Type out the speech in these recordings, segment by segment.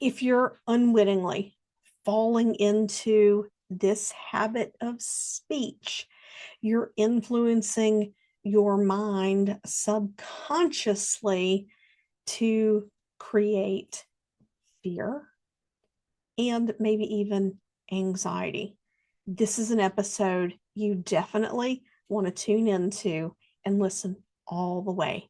If you're unwittingly falling into this habit of speech, you're influencing your mind subconsciously to create fear and maybe even anxiety. This is an episode you definitely want to tune into and listen all the way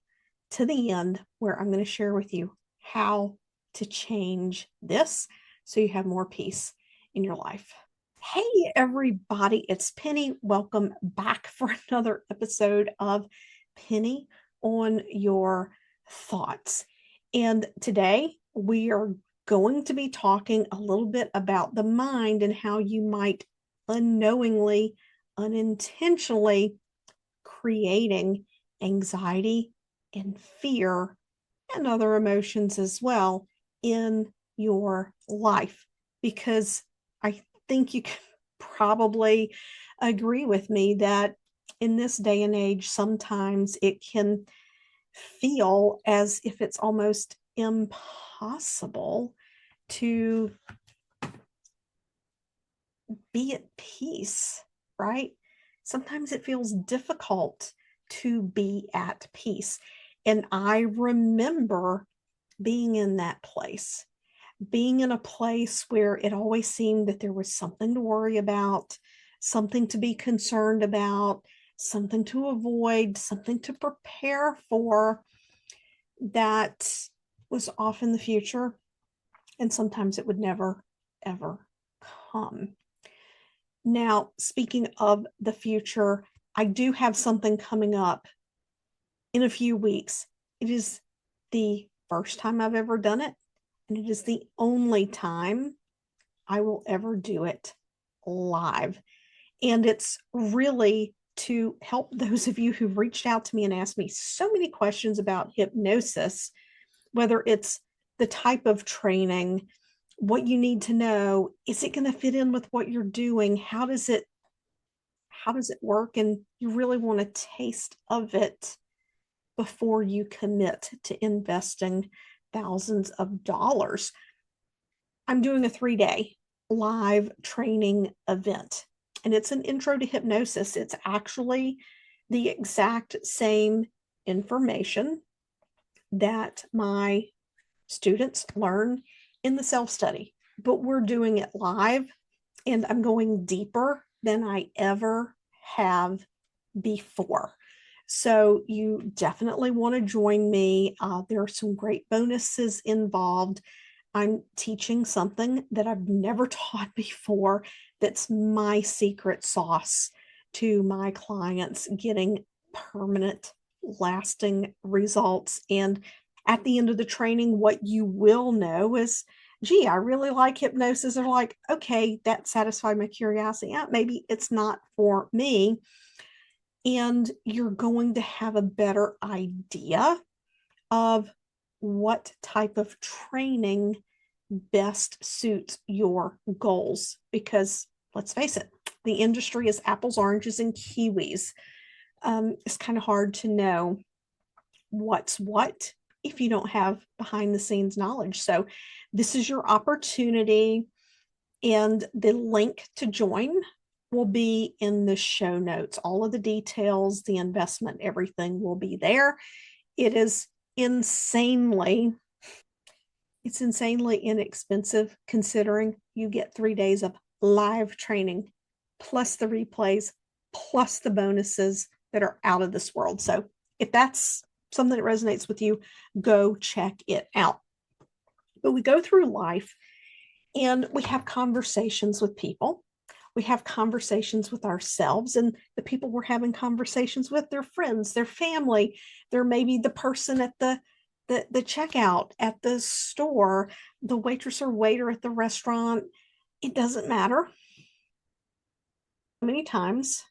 to the end, where I'm going to share with you how to change this so you have more peace in your life. Hey, everybody, it's Penny. Welcome back for another episode of Penny on Your Thoughts. And today we are going to be talking a little bit about the mind and how you might unknowingly, unintentionally creating anxiety and fear and other emotions as well in your life. Because I think you can probably agree with me that in this day and age, sometimes it can feel as if it's almost impossible to be at peace, right? Sometimes it feels difficult to be at peace. And I remember being in that place, being in a place where it always seemed that there was something to worry about, something to be concerned about, something to avoid, something to prepare for that was off in the future. And sometimes it would never, ever come. Now, speaking of the future, I do have something coming up in a few weeks. It is the first time I've ever done it, and it is the only time I will ever do it live. And it's really to help those of you who've reached out to me and asked me so many questions about hypnosis, whether it's the type of training, what you need to know, is it going to fit in with what you're doing? How does it work? And you really want a taste of it before you commit to investing thousands of dollars. I'm doing a 3-day live training event, and it's an intro to hypnosis. It's actually the exact same information that my students learn in the self study, but we're doing it live, and I'm going deeper than I ever have before. So you definitely want to join me. There are some great bonuses involved. I'm teaching something that I've never taught before that's my secret sauce to my clients getting permanent, lasting results. And at the end of the training, what you will know is, gee, I really like hypnosis. Or like, okay, that satisfied my curiosity. Yeah, maybe it's not for me. And you're going to have a better idea of what type of training best suits your goals. Because let's face it, the industry is apples, oranges, and kiwis. It's kind of hard to know what's what if you don't have behind the scenes knowledge. So, this is your opportunity, and the link to join will be in the show notes. All of the details, the investment, everything will be there. It is insanely it's insanely inexpensive considering you get 3 days of live training plus the replays plus the bonuses that are out of this world. So if that's something that resonates with you, go check it out. But we go through life and we have conversations with people. We have conversations with ourselves, and the people we're having conversations with, their friends, their family. They're maybe the person at the checkout at the store, the waitress or waiter at the restaurant. It doesn't matter. Many times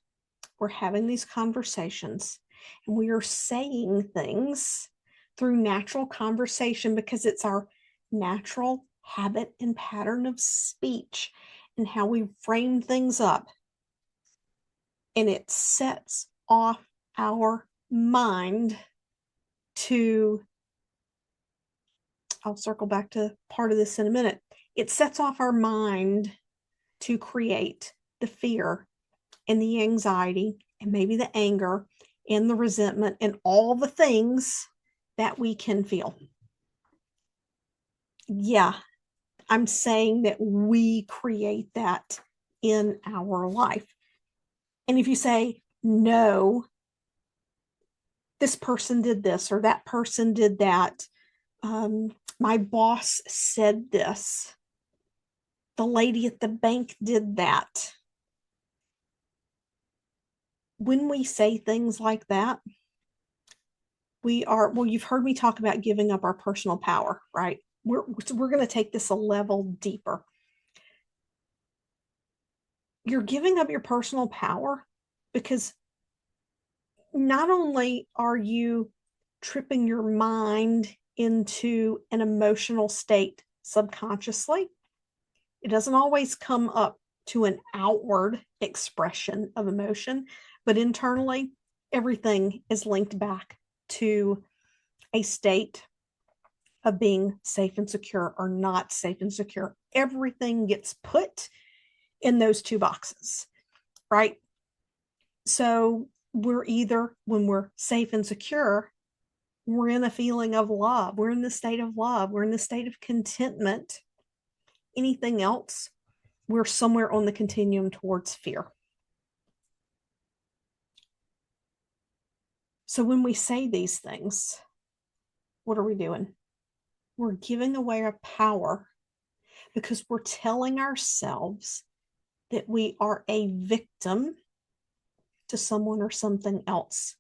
we're having these conversations and we are saying things through natural conversation because it's our natural habit and pattern of speech and how we frame things up. And it sets off our mind to I'll circle back to part of this in a minute. It sets off our mind to create the fear and the anxiety and maybe the anger and the resentment and all the things that we can feel. Yeah, I'm saying that we create that in our life. And if you say, no, this person did this or that person did that, my boss said this, the lady at the bank did that. When we say things like that, well, you've heard me talk about giving up our personal power, right? We're going to take this a level deeper. You're giving up your personal power because not only are you tripping your mind into an emotional state subconsciously, it doesn't always come up to an outward expression of emotion, but internally, everything is linked back to a state of being safe and secure or not safe and secure. Everything gets put in those two boxes, right? So we're either, when we're safe and secure, we're in a feeling of love. We're in the state of love. We're in the state of contentment. Anything else, we're somewhere on the continuum towards fear. So when we say these things, what are we doing? We're giving away our power because we're telling ourselves that we are a victim to someone or something else.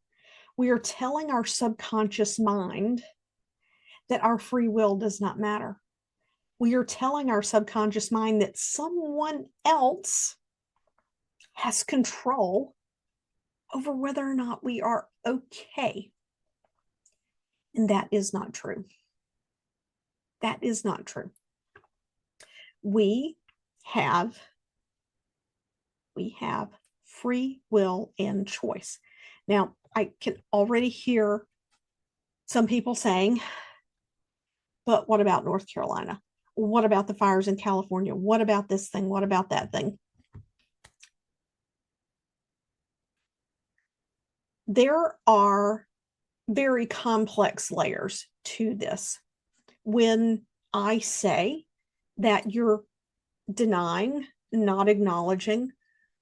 We are telling our subconscious mind that our free will does not matter. We are telling our subconscious mind that someone else has control over whether or not we are okay. And that is not true. That is not true. We have free will and choice. Now, I can already hear some people saying, but what about North Carolina? What about the fires in California? What about this thing? What about that thing? There are very complex layers to this. When I say that you're denying, not acknowledging,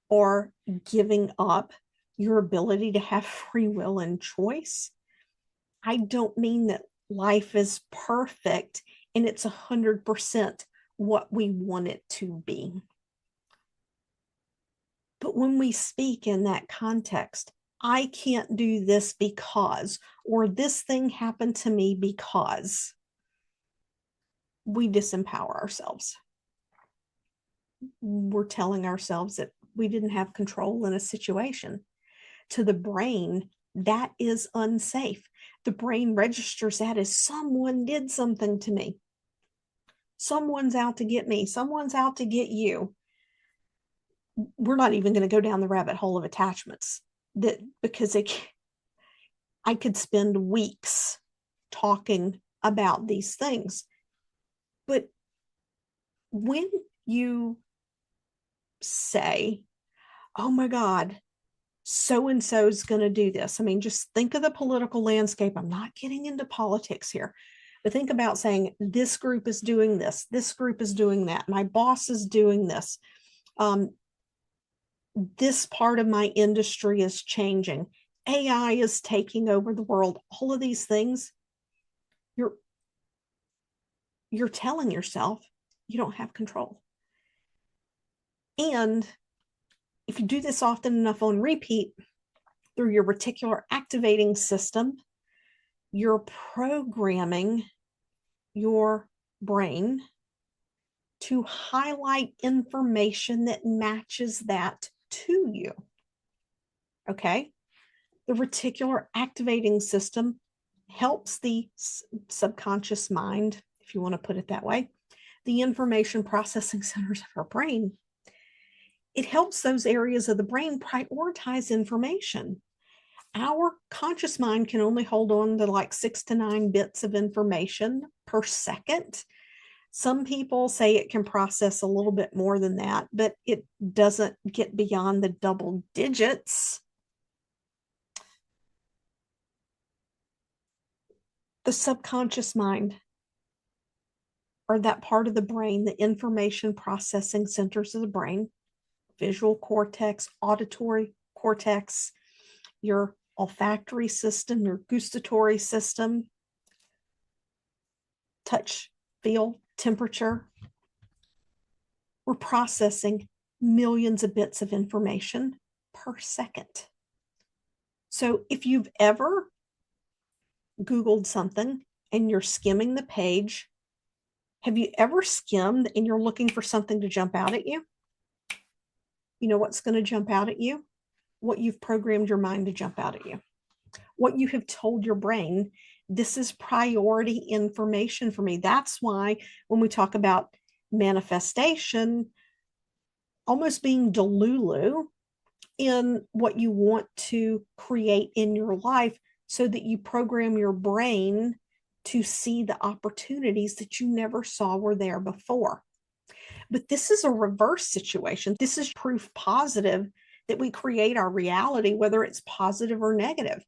or giving up your ability to have free will and choice, I don't mean that life is perfect and it's 100% what we want it to be. But when we speak in that context, I can't do this because, or this thing happened to me because, we disempower ourselves. We're telling ourselves that we didn't have control in a situation. To the brain, that is unsafe. The brain registers that as someone did something to me. Someone's out to get me. Someone's out to get you. We're not even going to go down the rabbit hole of attachments, that because I could spend weeks talking about these things. But when you say, oh my God, so and so is going to do this. I mean, just think of the political landscape. I'm not getting into politics here, but think about saying, this group is doing this group is doing that, my boss is doing this, this part of my industry is changing, AI is taking over the world. All of these things, you're telling yourself you don't have control. And if you do this often enough on repeat through your reticular activating system, you're programming your brain to highlight information that matches that to you. Okay? The reticular activating system helps the subconscious mind, if you want to put it that way, the information processing centers of our brain. It helps those areas of the brain prioritize information. Our conscious mind can only hold on to like 6 to 9 bits of information per second. Some people say it can process a little bit more than that, but it doesn't get beyond the double digits. The subconscious mind, or that part of the brain, the information processing centers of the brain, visual cortex, auditory cortex, your olfactory system, your gustatory system, touch, feel, temperature. We're processing millions of bits of information per second. So if you've ever Googled something and you're skimming the page, have you ever skimmed and you're looking for something to jump out at you? You know what's going to jump out at you? What you've programmed your mind to jump out at you. What you have told your brain, this is priority information for me. That's why when we talk about manifestation, almost being delulu in what you want to create in your life, so that you program your brain to see the opportunities that you never saw were there before. But this is a reverse situation. This is proof positive that we create our reality, whether it's positive or negative.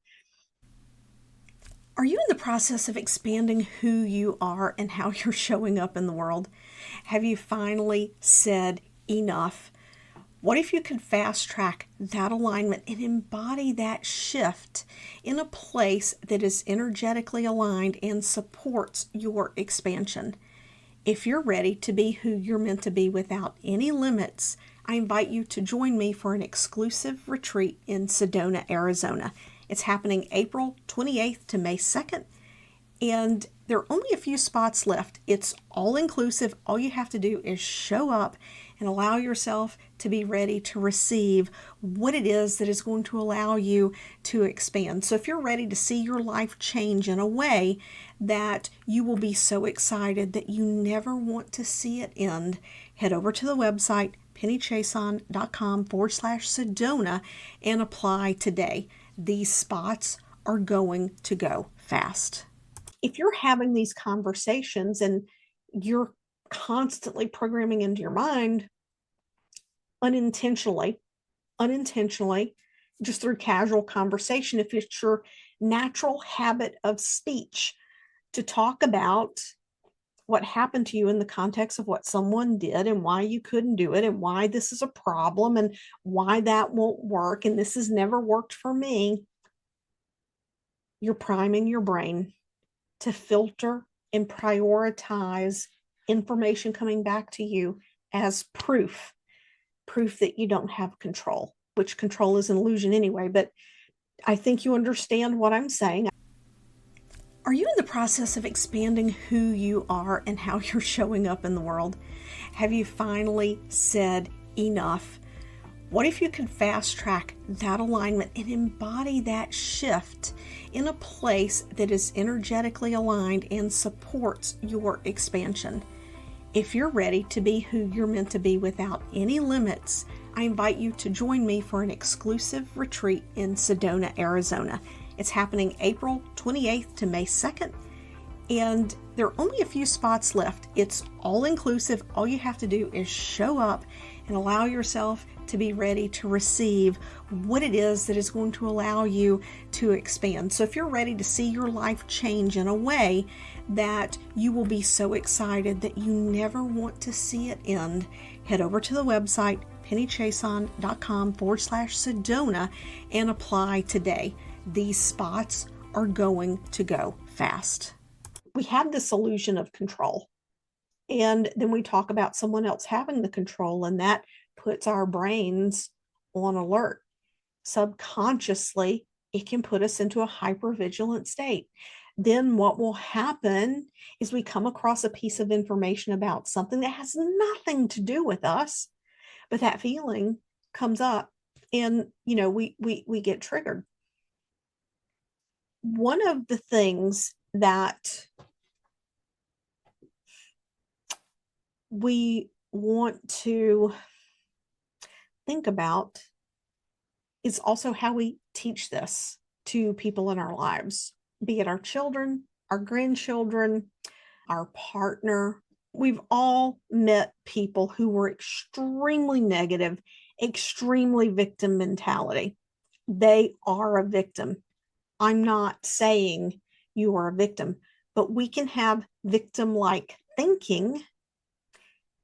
Are you in the process of expanding who you are and how you're showing up in the world? Have you finally said enough? What if you could fast track that alignment and embody that shift in a place that is energetically aligned and supports your expansion? If you're ready to be who you're meant to be without any limits, I invite you to join me for an exclusive retreat in Sedona, Arizona. It's happening April 28th to May 2nd, and there are only a few spots left. It's all inclusive. All you have to do is show up and allow yourself to be ready to receive what it is that is going to allow you to expand. So if you're ready to see your life change in a way that you will be so excited that you never want to see it end, head over to the website pennychiasson.com/Sedona and apply today. These spots are going to go fast. If you're having these conversations and you're constantly programming into your mind unintentionally, just through casual conversation, if it's your natural habit of speech to talk about what happened to you in the context of what someone did and why you couldn't do it and why this is a problem and why that won't work and this has never worked for me, you're priming your brain to filter and prioritize information coming back to you as proof that you don't have control, which control is an illusion anyway, but I think you understand what I'm saying. Are you in the process of expanding who you are and how you're showing up in the world? Have you finally said enough? What if you could fast track that alignment and embody that shift in a place that is energetically aligned and supports your expansion? If you're ready to be who you're meant to be without any limits, I invite you to join me for an exclusive retreat in Sedona, Arizona. It's happening April 28th to May 2nd, and there are only a few spots left. It's all inclusive. All you have to do is show up and allow yourself to be ready to receive what it is that is going to allow you to expand. So if you're ready to see your life change in a way that you will be so excited that you never want to see it end, head over to the website pennychiasson.com/Sedona and apply today. These spots are going to go fast. We have this illusion of control, and then we talk about someone else having the control, and that puts our brains on alert. Subconsciously, it can put us into a hypervigilant state. Then what will happen is we come across a piece of information about something that has nothing to do with us, but that feeling comes up, and we get triggered. One of the things that we want to think about is also how we teach this to people in our lives, be it our children, our grandchildren, our partner. We've all met people who were extremely negative, extremely victim mentality. They are a victim. I'm not saying you are a victim, but we can have victim-like thinking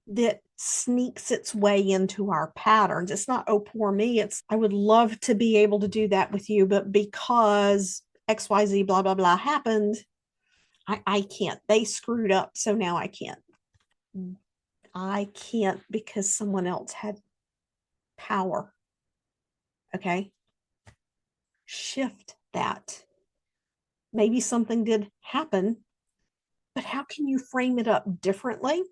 that sneaks its way into our patterns. It's not, oh, poor me. It's, I would love to be able to do that with you, but because XYZ, blah, blah, blah happened, I can't. They screwed up, so now I can't. I can't because someone else had power. Okay? Shift that. Maybe something did happen, but how can you frame it up differently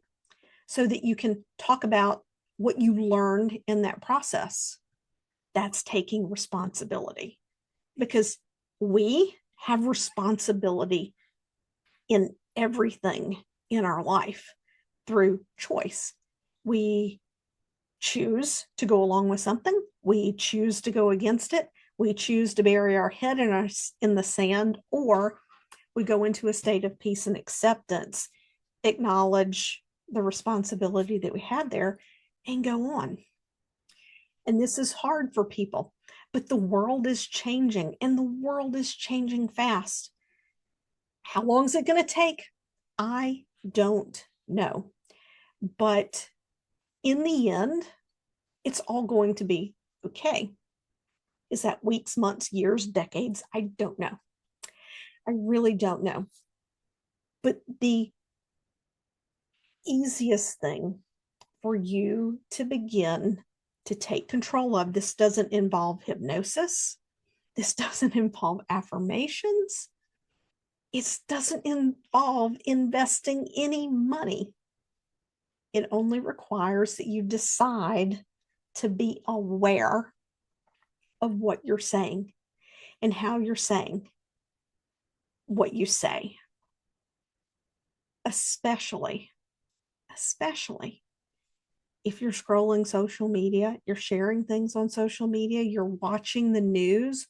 so that you can talk about what you learned in that process? That's taking responsibility, because we have responsibility in everything in our life through choice. We choose to go along with something. We choose to go against it. We choose to bury our head in the sand, or we go into a state of peace and acceptance, acknowledge the responsibility that we had there, and go on. And this is hard for people, but the world is changing, and the world is changing fast. How long is it going to take? I don't know. But in the end, it's all going to be okay. Is that weeks, months, years, decades? I don't know. I really don't know. But the easiest thing for you to begin to take control of, this doesn't involve hypnosis. This doesn't involve affirmations. It doesn't involve investing any money. It only requires that you decide to be aware of what you're saying and how you're saying what you say. Especially if you're scrolling social media, you're sharing things on social media, you're watching the news,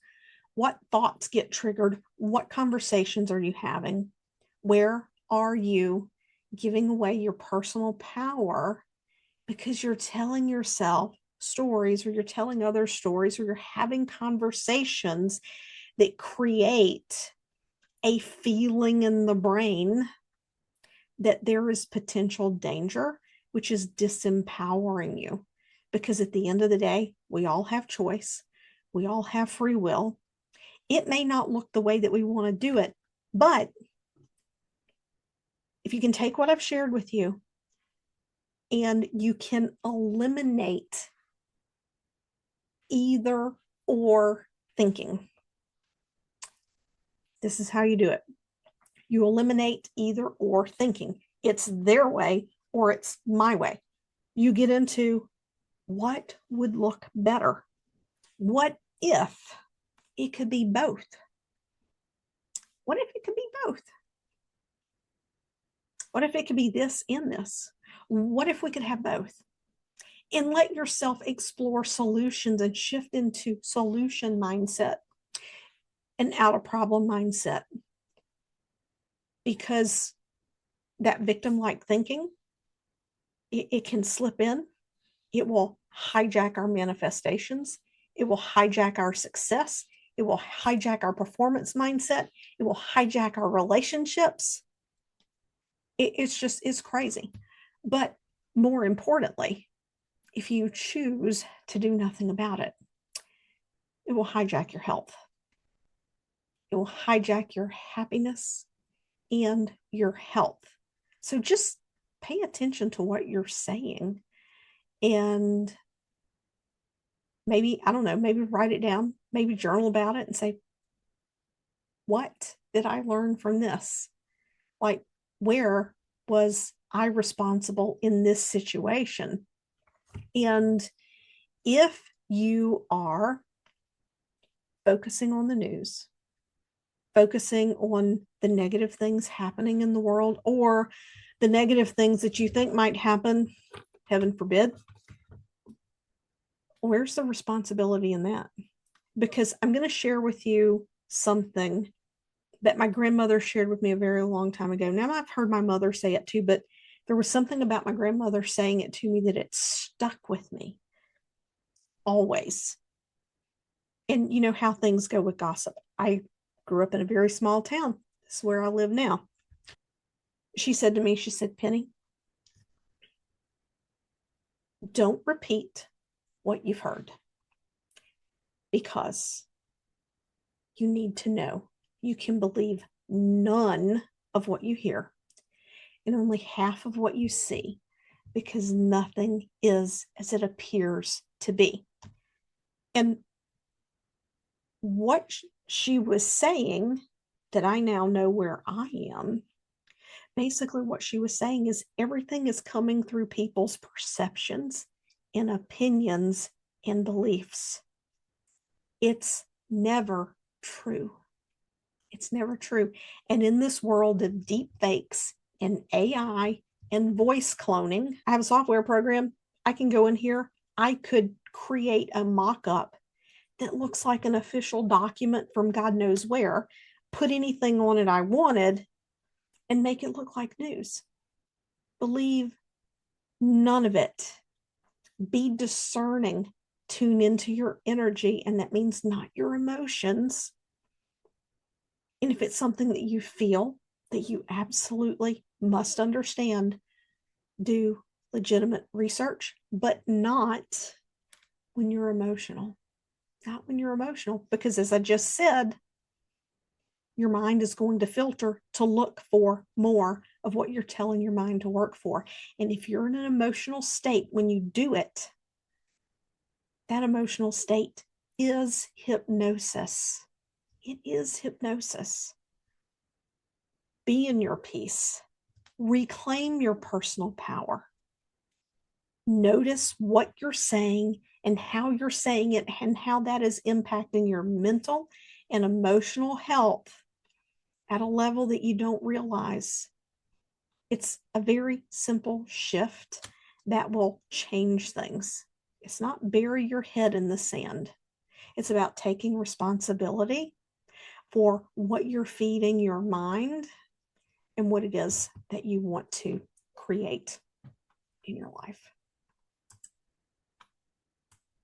what thoughts get triggered? What conversations are you having? Where are you giving away your personal power because you're telling yourself stories, or you're telling others stories, or you're having conversations that create a feeling in the brain that there is potential danger, which is disempowering you. Because at the end of the day, we all have choice. We all have free will. It may not look the way that we want to do it, but if you can take what I've shared with you and you can eliminate either or thinking, this is how you do it. You eliminate either or thinking. It's their way or it's my way. You get into what would look better. What if it could be both? What if it could be both? What if it could be this and this? What if we could have both? And let yourself explore solutions and shift into solution mindset and out of problem mindset. Because that victim-like thinking, it can slip in. It will hijack our manifestations. It will hijack our success. It will hijack our performance mindset. It will hijack our relationships. It's crazy. But more importantly, if you choose to do nothing about it, it will hijack your health. It will hijack your happiness and your health. So just pay attention to what you're saying, and maybe, I don't know, maybe write it down, maybe journal about it and say, what did I learn from this? Like, where was I responsible in this situation? And if you are focusing on the news, focusing on the negative things happening in the world, or the negative things that you think might happen, heaven forbid, where's the responsibility in that? Because I'm going to share with you something that my grandmother shared with me a very long time ago. Now I've heard my mother say it too, but there was something about my grandmother saying it to me that it stuck with me always. And you know how things go with gossip. I grew up in a very small town. This is where I live now. She said to me, she said, Penny, don't repeat what you've heard because you need to know you can believe none of what you hear and only half of what you see because nothing is as it appears to be. And what she was saying that I now know where I am, basically what she was saying is everything is coming through people's perceptions and opinions and beliefs. It's never true. It's never true. And in this world of deep fakes and AI and voice cloning, I have a software program. I can go in here. I could create a mock up that looks like an official document from God knows where, put anything on it I wanted, and make it look like news. Believe none of it. Be discerning. Tune into your energy, and that means not your emotions. And if it's something that you feel that you absolutely must understand, do legitimate research, but not when you're emotional. Not when you're emotional, because as I just said, your mind is going to filter to look for more of what you're telling your mind to work for. And if you're in an emotional state when you do it, that emotional state is hypnosis. It is hypnosis. Be in your peace. Reclaim your personal power. Notice what you're saying and how you're saying it and how that is impacting your mental and emotional health at a level that you don't realize. It's a very simple shift that will change things. It's not bury your head in the sand. It's about taking responsibility for what you're feeding your mind and what it is that you want to create in your life.